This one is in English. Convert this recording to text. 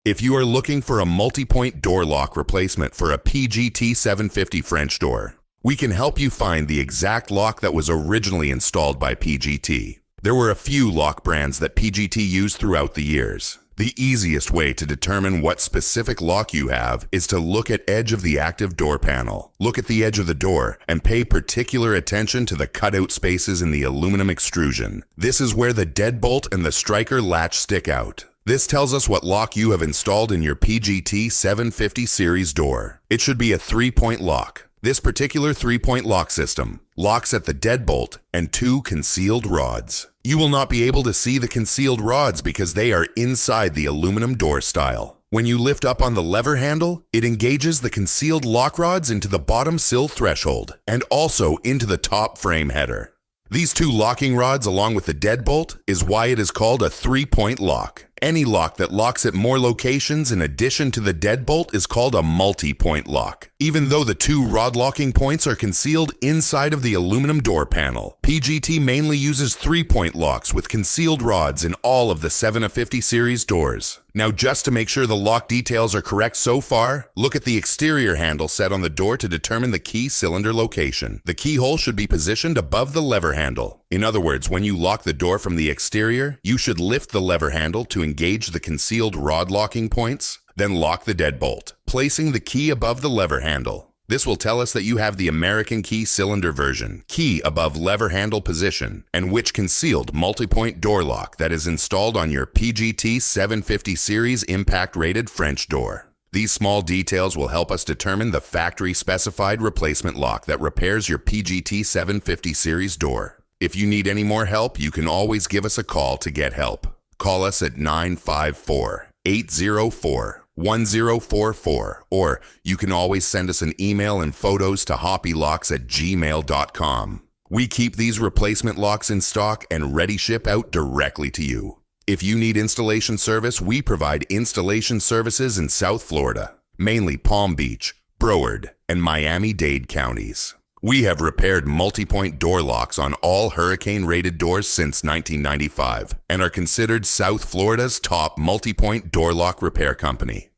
If you are looking for a multi-point door lock replacement for a PGT 750 French door, we can help you find the exact lock that was originally installed by PGT. There were a few lock brands that PGT used throughout the years. The easiest way to determine what specific lock you have is to look at edge of the active door panel. Look at the edge of the door and pay particular attention to the cutout spaces in the aluminum extrusion. This is where the deadbolt and the striker latch stick out. This tells us what lock you have installed in your PGT 750 series door. It should be a 3-point lock. This particular 3-point lock system locks at the deadbolt and 2 concealed rods. You will not be able to see the concealed rods because they are inside the aluminum door style. When you lift up on the lever handle, it engages the concealed lock rods into the bottom sill threshold and also into the top frame header. These 2 locking rods along with the deadbolt is why it is called a 3-point lock. Any lock that locks at more locations in addition to the deadbolt is called a multi-point lock. Even though the 2 rod locking points are concealed inside of the aluminum door panel, PGT mainly uses 3-point locks with concealed rods in all of the 750 series doors. Now, just to make sure the lock details are correct so far, look at the exterior handle set on the door to determine the key cylinder location. The keyhole should be positioned above the lever handle. In other words, when you lock the door from the exterior, you should lift the lever handle to engage the concealed rod locking points, then lock the deadbolt, placing the key above the lever handle. This will tell us that you have the American key cylinder version, key above lever handle position, and which concealed multi-point door lock that is installed on your PGT 750 series impact rated French door. These small details will help us determine the factory specified replacement lock that repairs your PGT 750 series door. If you need any more help, you can always give us a call to get help. Call us at 954-804-1044, or you can always send us an email and photos to hoppylocks@gmail.com. We keep these replacement locks in stock and ready ship out directly to you. If you need installation service, we provide installation services in South Florida, mainly Palm Beach, Broward, and Miami-Dade counties. We have repaired multi-point door locks on all hurricane-rated doors since 1995 and are considered South Florida's top multi-point door lock repair company.